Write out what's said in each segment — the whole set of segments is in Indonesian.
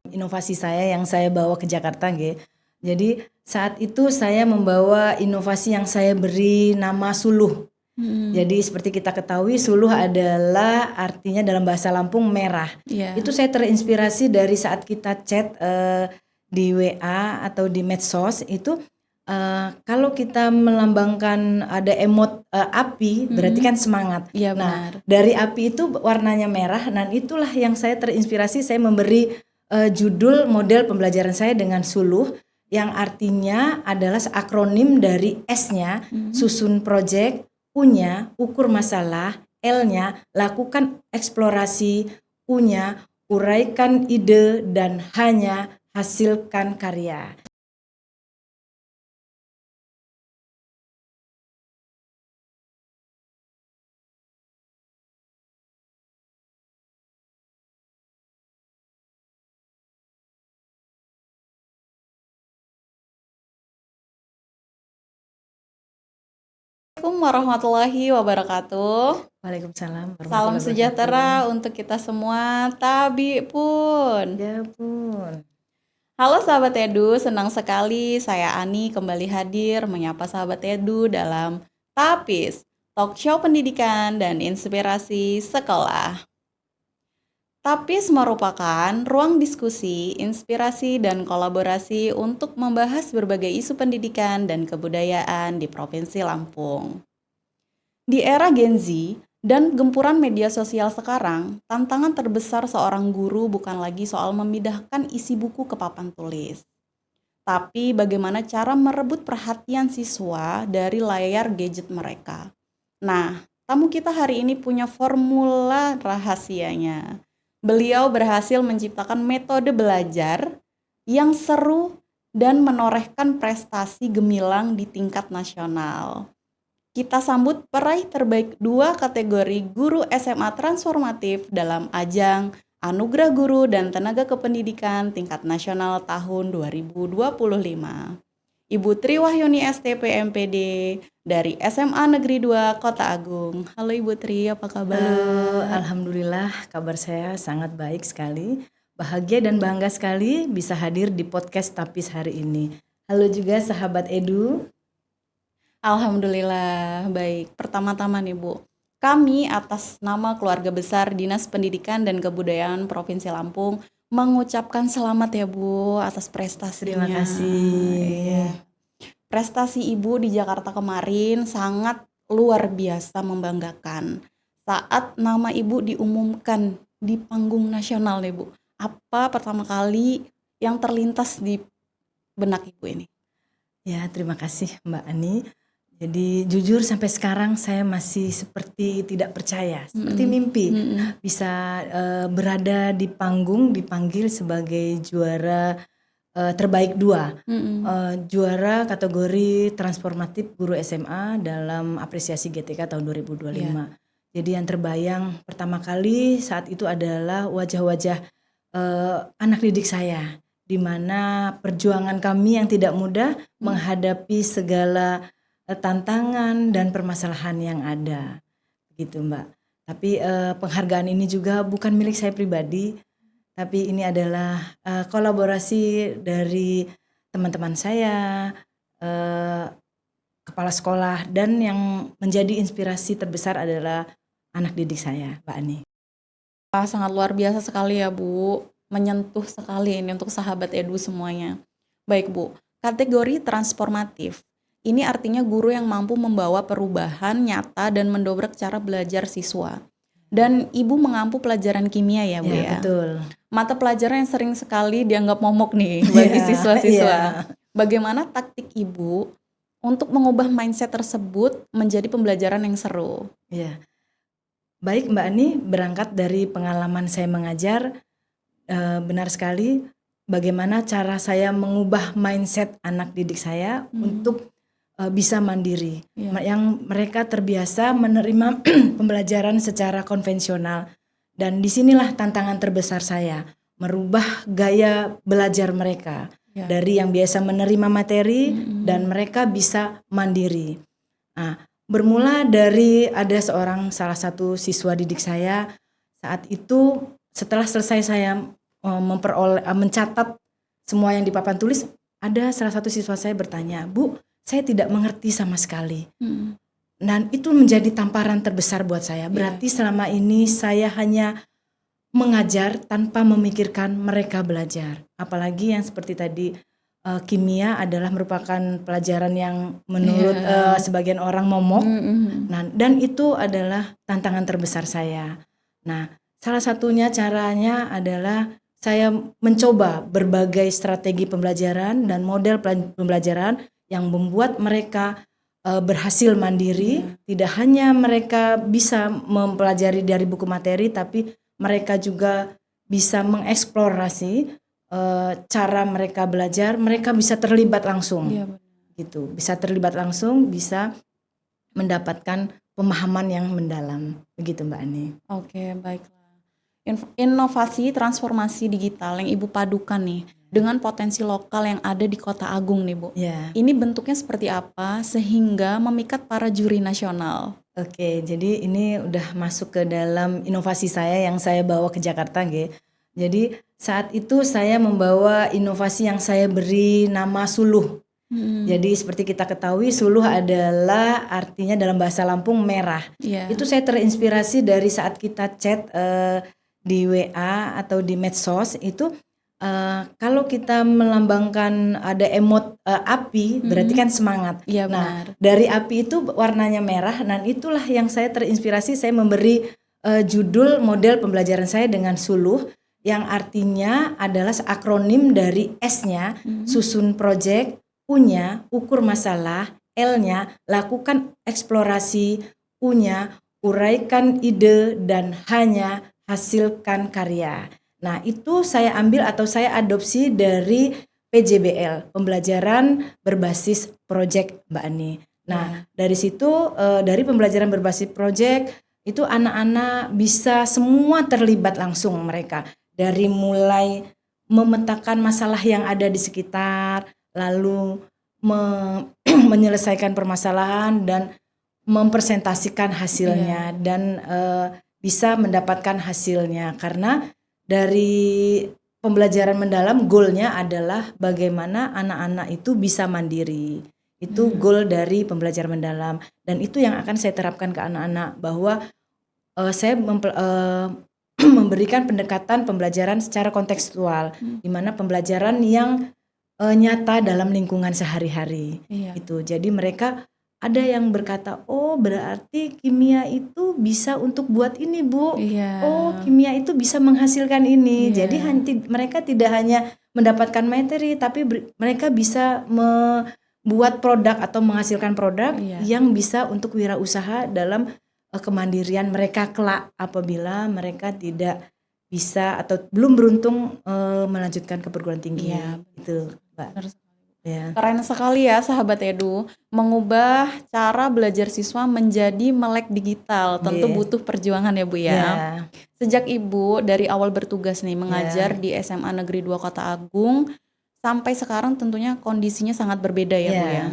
Inovasi saya yang saya bawa ke Jakarta nggih. Jadi saat itu saya membawa inovasi yang saya beri nama suluh. Jadi seperti kita ketahui suluh adalah artinya dalam bahasa Lampung merah. Iya. Itu saya terinspirasi dari saat kita chat di WA atau di medsos itu kalau kita melambangkan ada emot api berarti kan semangat. Iya, Nah, benar. dari api itu warnanya merah dan itulah yang saya terinspirasi, saya memberi judul model pembelajaran saya dengan suluh yang artinya adalah akronim dari S-nya susun project, U-nya ukur masalah, L-nya lakukan eksplorasi, U-nya uraikan ide, dan H-nya hasilkan karya. Assalamualaikum warahmatullahi wabarakatuh. Waalaikumsalam Salam warahmatullahi sejahtera wabarakatuh. untuk kita semua. Tabi pun. Ya pun. Halo sahabat Edu, senang sekali saya Ani kembali hadir menyapa sahabat Edu dalam Tapis, talk show pendidikan dan inspirasi sekolah. Tapis merupakan ruang diskusi, inspirasi, dan kolaborasi untuk membahas berbagai isu pendidikan dan kebudayaan di Provinsi Lampung. Di era Gen Z dan gempuran media sosial sekarang, tantangan terbesar seorang guru bukan lagi soal memindahkan isi buku ke papan tulis, tapi bagaimana cara merebut perhatian siswa dari layar gadget mereka. Nah, tamu kita hari ini punya formula rahasianya. Beliau berhasil menciptakan metode belajar yang seru dan menorehkan prestasi gemilang di tingkat nasional. Kita sambut peraih terbaik 2 kategori guru SMA transformatif dalam ajang Anugerah Guru dan Tenaga Kependidikan tingkat nasional tahun 2025. Ibu Tri Wahyuni STP MPD dari SMA Negeri 2 Kota Agung. Halo Ibu Tri, apa kabar? Halo, alhamdulillah kabar saya sangat baik sekali. Bahagia dan bangga sekali bisa hadir di podcast Tapis hari ini. Halo juga sahabat Edu. Alhamdulillah, baik. Pertama-tama nih Bu, kami atas nama keluarga besar Dinas Pendidikan dan Kebudayaan Provinsi Lampung mengucapkan selamat ya Bu atas prestasinya. Terima kasih. Iya. Prestasi Ibu di Jakarta kemarin sangat luar biasa membanggakan. Saat nama Ibu diumumkan di panggung nasional nih Bu, apa pertama kali yang terlintas di benak Ibu ini? Ya, terima kasih Mbak Ani. Jadi jujur sampai sekarang saya masih seperti tidak percaya, seperti mimpi bisa berada di panggung dipanggil sebagai juara terbaik 2, juara kategori transformatif guru SMA dalam apresiasi GTK tahun 2025. Iya. Jadi yang terbayang pertama kali saat itu adalah wajah-wajah anak didik saya, di mana perjuangan kami yang tidak mudah menghadapi segala tantangan dan permasalahan yang ada, gitu Mbak. Tapi penghargaan ini juga bukan milik saya pribadi, tapi ini adalah kolaborasi dari teman-teman saya, kepala sekolah, dan yang menjadi inspirasi terbesar adalah anak didik saya, Mbak Ani. Sangat luar biasa sekali ya Bu, menyentuh sekali ini untuk sahabat Edu semuanya. Baik Bu, kategori transformatif. Ini artinya guru yang mampu membawa perubahan nyata dan mendobrak cara belajar siswa. Dan Ibu mengampu pelajaran kimia ya Bu ya? Betul. Mata pelajaran yang sering sekali dianggap momok nih bagi siswa-siswa. Bagaimana taktik Ibu untuk mengubah mindset tersebut menjadi pembelajaran yang seru? Iya. Baik Mbak Ani, berangkat dari pengalaman saya mengajar, benar sekali bagaimana cara saya mengubah mindset anak didik saya untuk bisa mandiri. Yang mereka terbiasa menerima pembelajaran secara konvensional, dan disinilah tantangan terbesar saya, merubah gaya belajar mereka. Ya. dari yang biasa menerima materi Mm-mm. dan mereka bisa mandiri. Nah, bermula dari ada salah satu siswa didik saya saat itu setelah selesai saya mencatat semua yang di papan tulis, ada salah satu siswa saya bertanya, "Bu, saya tidak mengerti sama sekali." Mm-mm. Dan itu menjadi tamparan terbesar buat saya. Berarti selama ini saya hanya mengajar tanpa memikirkan mereka belajar. Apalagi yang seperti tadi kimia adalah merupakan pelajaran yang menurut sebagian orang momok. Mm-mm. Nah, dan itu adalah tantangan terbesar saya. Nah, salah satunya caranya adalah saya mencoba berbagai strategi pembelajaran dan model pembelajaran yang membuat mereka berhasil mandiri. Tidak hanya mereka bisa mempelajari dari buku materi, tapi mereka juga bisa mengeksplorasi cara mereka belajar. Mereka bisa terlibat langsung, Iya, benar. gitu. Bisa terlibat langsung, bisa mendapatkan pemahaman yang mendalam, begitu Mbak Ani. Oke, baiklah. Inovasi transformasi digital yang Ibu padukan nih dengan potensi lokal yang ada di Kota Agung nih, Bu. Ya, Ini bentuknya seperti apa sehingga memikat para juri nasional? oke. Jadi ini udah masuk ke dalam inovasi saya yang saya bawa ke Jakarta, nggih. Jadi saat itu saya membawa inovasi yang saya beri nama Suluh. Jadi seperti kita ketahui, Suluh adalah artinya dalam bahasa Lampung merah. Iya. Itu saya terinspirasi dari saat kita chat di WA atau di medsos itu, kalau kita melambangkan ada emot api, berarti kan semangat. Iya, Nah, benar. dari api itu warnanya merah, dan itulah yang saya terinspirasi. Saya memberi judul model pembelajaran saya dengan Suluh, yang artinya adalah akronim dari S-nya, susun project, U-nya, ukur masalah, L-nya, lakukan eksplorasi, U-nya, uraikan ide, dan H-nya, hasilkan karya. Nah, itu saya ambil atau saya adopsi dari PJBL, pembelajaran berbasis project, Mbak Ani. Nah, dari situ, dari pembelajaran berbasis project, itu anak-anak bisa semua terlibat langsung mereka. Dari mulai memetakan masalah yang ada di sekitar, lalu menyelesaikan permasalahan dan mempresentasikan hasilnya dan bisa mendapatkan hasilnya. Karena dari pembelajaran mendalam goalnya adalah bagaimana anak-anak itu bisa mandiri. Itu goal dari pembelajaran mendalam, dan itu yang akan saya terapkan ke anak-anak, bahwa saya memberikan pendekatan pembelajaran secara kontekstual, di mana pembelajaran yang nyata dalam lingkungan sehari-hari. Iya. Itu. Jadi mereka ada yang berkata, "Oh, berarti kimia itu bisa untuk buat ini, Bu. Iya. Oh, kimia itu bisa menghasilkan ini." Iya. Jadi mereka tidak hanya mendapatkan materi, tapi mereka bisa membuat produk atau menghasilkan produk yang bisa untuk wirausaha dalam kemandirian mereka kelak apabila mereka tidak bisa atau belum beruntung melanjutkan ke perguruan tinggi. Itu, Mbak. Benar sekali. Ya. Keren sekali ya sahabat Edu, mengubah cara belajar siswa menjadi melek digital. Tentu butuh perjuangan ya Bu ya. Sejak Ibu dari awal bertugas nih mengajar di SMA Negeri 2 Kota Agung sampai sekarang tentunya kondisinya sangat berbeda ya Bu ya.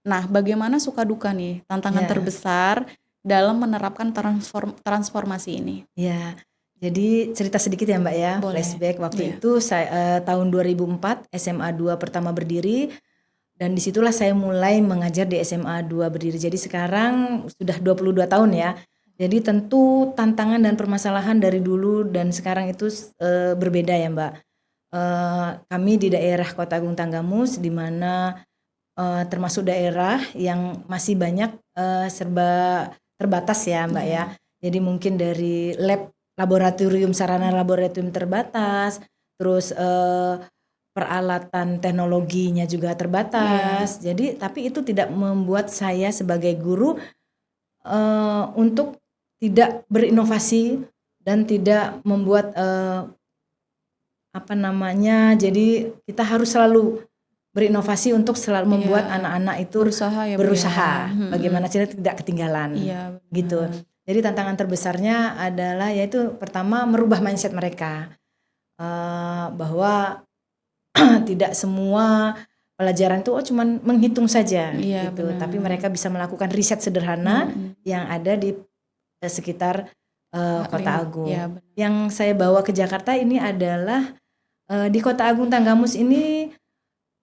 Nah, bagaimana suka duka nih tantangan terbesar dalam menerapkan transformasi ini? Ya. Jadi cerita sedikit ya Mbak ya, flashback waktu itu saya tahun 2004 SMA 2 pertama berdiri, dan disitulah saya mulai mengajar di SMA 2 berdiri. Jadi sekarang sudah 22 tahun ya. Jadi tentu tantangan dan permasalahan dari dulu dan sekarang itu berbeda ya Mbak. Kami di daerah Kota Agung Tanggamus, di mana termasuk daerah yang masih banyak serba terbatas ya Mbak ya. Jadi mungkin dari sarana laboratorium terbatas, terus peralatan teknologinya juga terbatas. Jadi tapi itu tidak membuat saya sebagai guru untuk tidak berinovasi dan tidak membuat jadi kita harus selalu berinovasi untuk selalu membuat anak-anak itu berusaha bagaimana cara tidak ketinggalan. Gitu. Jadi tantangan terbesarnya adalah yaitu pertama merubah mindset mereka, bahwa tidak semua pelajaran itu cuman menghitung saja Iya, gitu, benar. tapi mereka bisa melakukan riset sederhana yang ada di sekitar Kota Agung. Ya, benar. Yang saya bawa ke Jakarta ini adalah di Kota Agung Tanggamus ini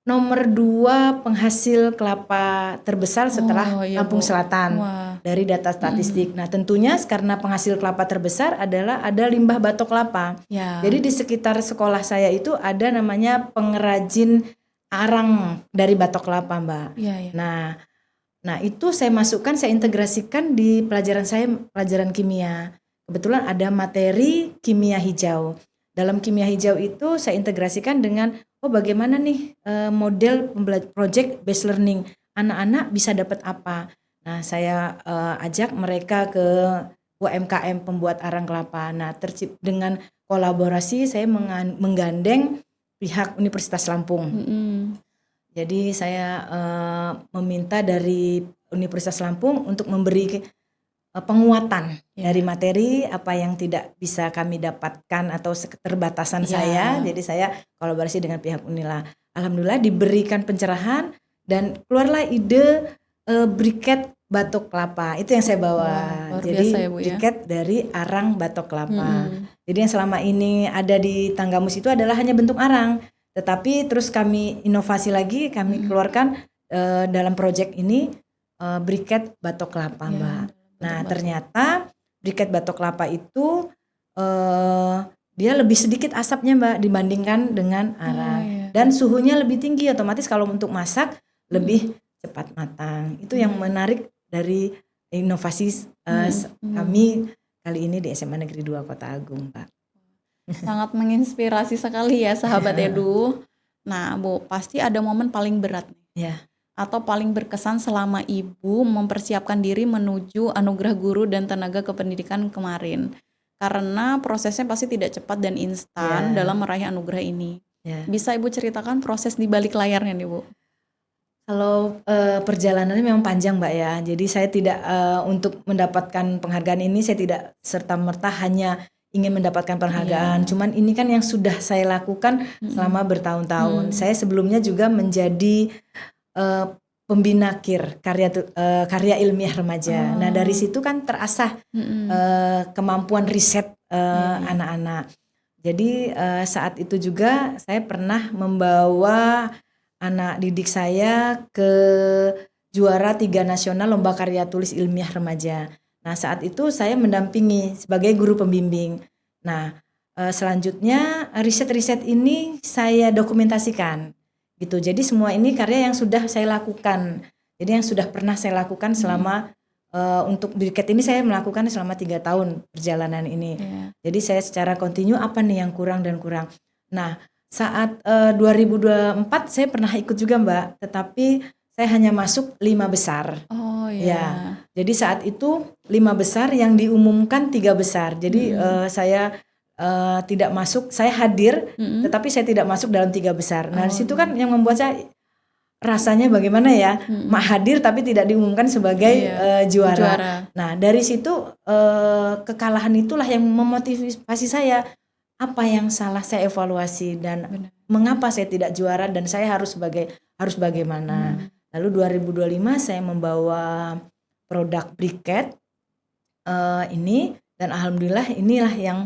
nomor 2 penghasil kelapa terbesar setelah Iya, Lampung Bu. Selatan Wah. dari data statistik. Nah, tentunya karena penghasil kelapa terbesar adalah ada limbah batok kelapa. Ya. Jadi di sekitar sekolah saya itu ada namanya pengrajin arang dari batok kelapa, Mbak. Iya, iya. Nah itu saya masukkan, saya integrasikan di pelajaran saya, pelajaran kimia. Kebetulan ada materi kimia hijau. Dalam kimia hijau itu saya integrasikan dengan bagaimana nih model project based learning, anak-anak bisa dapat apa. Nah saya ajak mereka ke UMKM pembuat arang kelapa. Nah dengan kolaborasi saya menggandeng pihak Universitas Lampung. Jadi saya meminta dari Universitas Lampung untuk memberi penguatan dari materi apa yang tidak bisa kami dapatkan atau keterbatasan saya. Jadi saya kolaborasi dengan pihak Unila. Alhamdulillah diberikan pencerahan dan keluarlah ide briket batok kelapa. Itu yang saya bawa. Jadi biasa ya, Bu, ya? briket dari arang batok kelapa. Jadi yang selama ini ada di Tanggamus itu adalah hanya bentuk arang. Tetapi terus kami inovasi lagi, kami keluarkan dalam proyek ini briket batok kelapa, Mbak. Nah ternyata briket batok kelapa itu dia lebih sedikit asapnya, Mbak, dibandingkan dengan arang. Dan suhunya lebih tinggi, otomatis kalau untuk masak lebih cepat matang. Itu yang menarik dari inovasi kami kali ini di SMA Negeri 2 Kota Agung, Pak. Sangat menginspirasi sekali ya sahabat Edu. Nah Bu, pasti ada momen paling berat nih. Ya. Atau paling berkesan selama Ibu mempersiapkan diri menuju anugerah guru dan tenaga kependidikan kemarin. Karena prosesnya pasti tidak cepat dan instan dalam meraih anugerah ini. Bisa Ibu ceritakan proses di balik layarnya nih Bu? Kalau perjalanannya memang panjang, Mbak ya. Jadi saya tidak untuk mendapatkan penghargaan ini saya tidak serta-merta hanya ingin mendapatkan penghargaan. Cuman ini kan yang sudah saya lakukan selama bertahun-tahun. Saya sebelumnya juga menjadi pembina KIR, karya ilmiah remaja. Nah dari situ kan terasah kemampuan riset anak-anak. Jadi saat itu juga saya pernah membawa anak didik saya ke juara 3 nasional lomba karya tulis ilmiah remaja. Nah saat itu saya mendampingi sebagai guru pembimbing. Nah selanjutnya riset-riset ini saya dokumentasikan gitu. Jadi semua ini karya yang sudah saya lakukan. Jadi yang sudah pernah saya lakukan selama untuk briket ini saya melakukan selama 3 tahun perjalanan ini. Jadi saya secara kontinu apa nih yang kurang dan kurang. Nah saat 2024 saya pernah ikut juga, Mbak, tetapi saya hanya masuk 5 besar. Ya, jadi saat itu 5 besar yang diumumkan 3 besar. Jadi saya tidak masuk, saya hadir, tetapi saya tidak masuk dalam 3 besar. Nah di situ kan yang membuat saya rasanya bagaimana ya, hadir tapi tidak diumumkan sebagai juara. Nah dari situ kekalahan itulah yang memotivasi saya. Apa yang salah saya evaluasi dan mengapa saya tidak juara dan saya harus bagaimana. Lalu 2025 saya membawa produk briket ini dan alhamdulillah inilah yang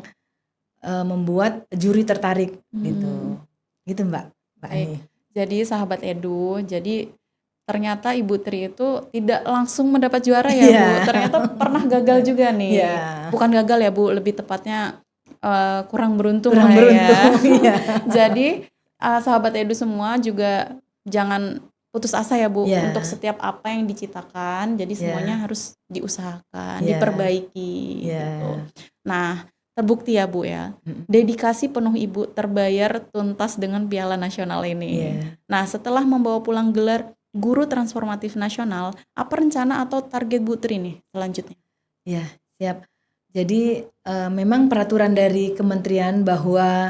membuat juri tertarik gitu Mbak Ani. Jadi sahabat Edu, jadi ternyata Ibu Tri itu tidak langsung mendapat juara ya Bu, ternyata pernah gagal juga nih. Bukan gagal ya Bu, lebih tepatnya kurang beruntung ya. Jadi sahabat Edu semua juga jangan putus asa ya Bu, untuk setiap apa yang diciptakan. Jadi semuanya harus diusahakan, diperbaiki gitu. Nah terbukti ya Bu ya, dedikasi penuh Ibu terbayar tuntas dengan Piala Nasional ini. Nah setelah membawa pulang gelar Guru Transformatif Nasional, apa rencana atau target Bu Tri nih selanjutnya? Ya siap. Jadi memang peraturan dari kementerian bahwa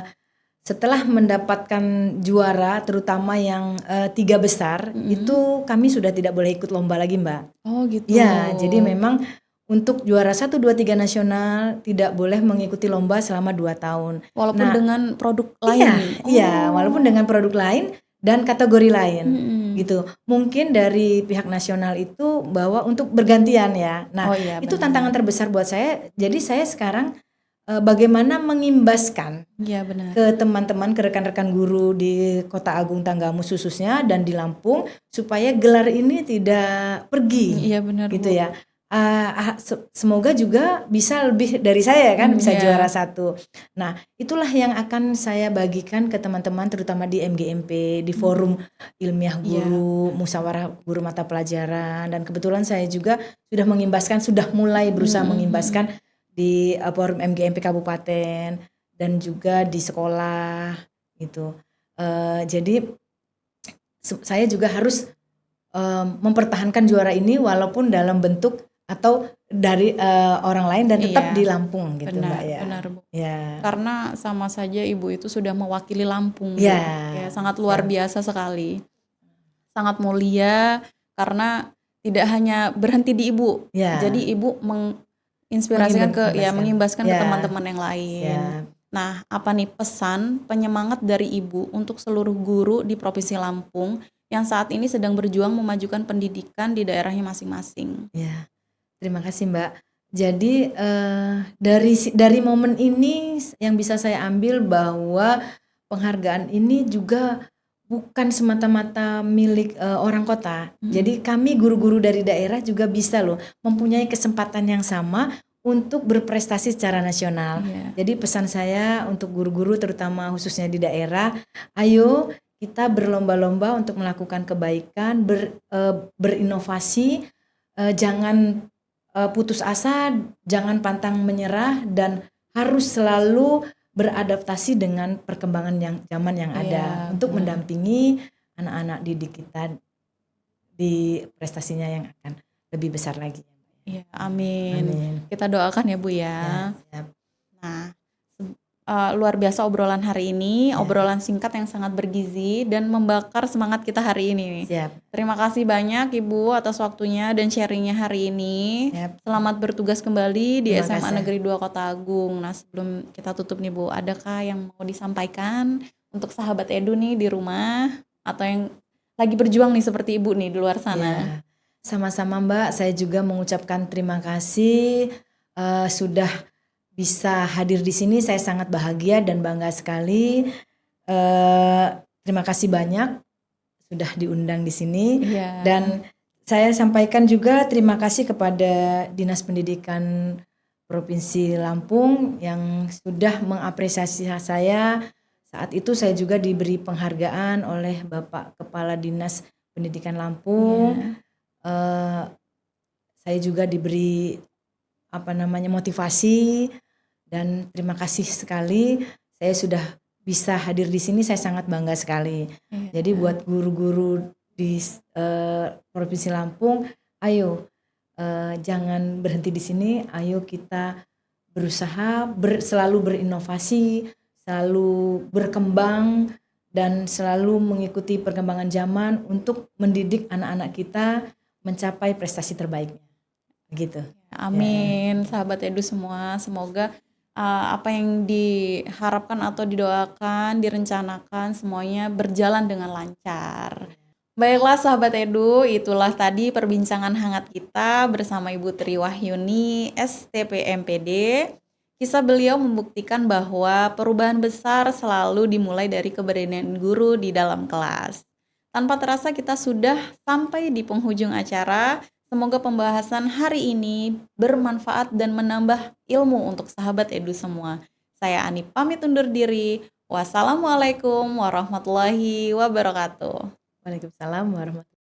setelah mendapatkan juara terutama yang 3 besar itu kami sudah tidak boleh ikut lomba lagi, Mbak. Oh gitu. Ya, jadi memang untuk juara 1, 2, 3 nasional tidak boleh mengikuti lomba selama 2 tahun. Walaupun Nah, dengan produk iya, lain. iya, walaupun dengan produk lain dan kategori lain, Mm-mm. gitu. Mungkin dari pihak nasional itu bahwa untuk bergantian ya. Nah, Oh iya, itu benar. tantangan terbesar buat saya. Jadi saya sekarang bagaimana mengimbaskan Iya, benar. ke teman-teman, ke rekan-rekan guru di Kota Agung Tanggamus khususnya dan di Lampung supaya gelar ini tidak pergi, Iya, benar, gitu Bu. ya. Semoga juga bisa lebih dari saya kan, bisa Iya. juara 1. Nah, itulah yang akan saya bagikan ke teman-teman terutama di MGMP, di forum ilmiah Iya. guru, musyawarah guru mata pelajaran, dan kebetulan saya juga sudah mengimbaskan, sudah mulai berusaha mengimbaskan di forum MGMP Kabupaten dan juga di sekolah gitu. Jadi saya juga harus mempertahankan juara ini walaupun dalam bentuk atau dari orang lain dan tetap Iya, di Lampung gitu, benar, Mbak ya. benar, Bu. Ya. Karena sama saja Ibu itu sudah mewakili Lampung, Bu. Ya. Ya, sangat luar biasa sekali. Sangat mulia karena tidak hanya berhenti di Ibu. Ya. Jadi Ibu menginspirasikan mengimbaskan ke Ya. teman-teman yang lain. Ya. Nah, apa nih pesan penyemangat dari Ibu untuk seluruh guru di Provinsi Lampung yang saat ini sedang berjuang memajukan pendidikan di daerahnya masing-masing? Ya, terima kasih Mbak. Jadi dari momen ini yang bisa saya ambil bahwa penghargaan ini juga bukan semata-mata milik orang kota. Jadi kami guru-guru dari daerah juga bisa loh mempunyai kesempatan yang sama untuk berprestasi secara nasional. Iya. Jadi pesan saya untuk guru-guru terutama khususnya di daerah, ayo kita berlomba-lomba untuk melakukan kebaikan, berinovasi, jangan putus asa, jangan pantang menyerah, dan harus selalu beradaptasi dengan perkembangan zaman yang ada untuk mendampingi anak-anak didik kita di prestasinya yang akan lebih besar lagi. Iya, amin. Amin. Kita doakan ya Bu ya. Ya, siap. Nah, luar biasa obrolan hari ini, obrolan singkat yang sangat bergizi dan membakar semangat kita hari ini. Siap. Terima kasih banyak Ibu atas waktunya dan sharingnya hari ini. Siap. Selamat bertugas kembali di Terima SMA kasih. Negeri 2 Kota Agung. Nah, sebelum kita tutup nih Bu, adakah yang mau disampaikan untuk sahabat Edu nih di rumah atau yang lagi berjuang nih seperti Ibu nih di luar sana? Ya, sama-sama Mbak, saya juga mengucapkan terima kasih sudah bisa hadir di sini. Saya sangat bahagia dan bangga sekali. Terima kasih banyak sudah diundang di sini. Iya. Dan saya sampaikan juga terima kasih kepada Dinas Pendidikan Provinsi Lampung yang sudah mengapresiasi saya. Saat itu saya juga diberi penghargaan oleh Bapak Kepala Dinas Pendidikan Lampung. Saya juga diberi motivasi, dan terima kasih sekali saya sudah bisa hadir di sini. Saya sangat bangga sekali. Jadi buat guru-guru di Provinsi Lampung, ayo jangan berhenti di sini, ayo kita berusaha selalu berinovasi, selalu berkembang, dan selalu mengikuti perkembangan zaman untuk mendidik anak-anak kita mencapai prestasi terbaiknya. Begitu. Amin, sahabat Edu semua. Semoga apa yang diharapkan atau didoakan, direncanakan semuanya berjalan dengan lancar. Baiklah sahabat Edu, itulah tadi perbincangan hangat kita bersama Ibu Tri Wahyuni, STP MPD. Kisah beliau membuktikan bahwa perubahan besar selalu dimulai dari keberanian guru di dalam kelas. Tanpa terasa kita sudah sampai di penghujung acara. Semoga pembahasan hari ini bermanfaat dan menambah ilmu untuk sahabat Edu semua. Saya Ani pamit undur diri. Wassalamualaikum warahmatullahi wabarakatuh. Waalaikumsalam warahmatullahi wabarakatuh.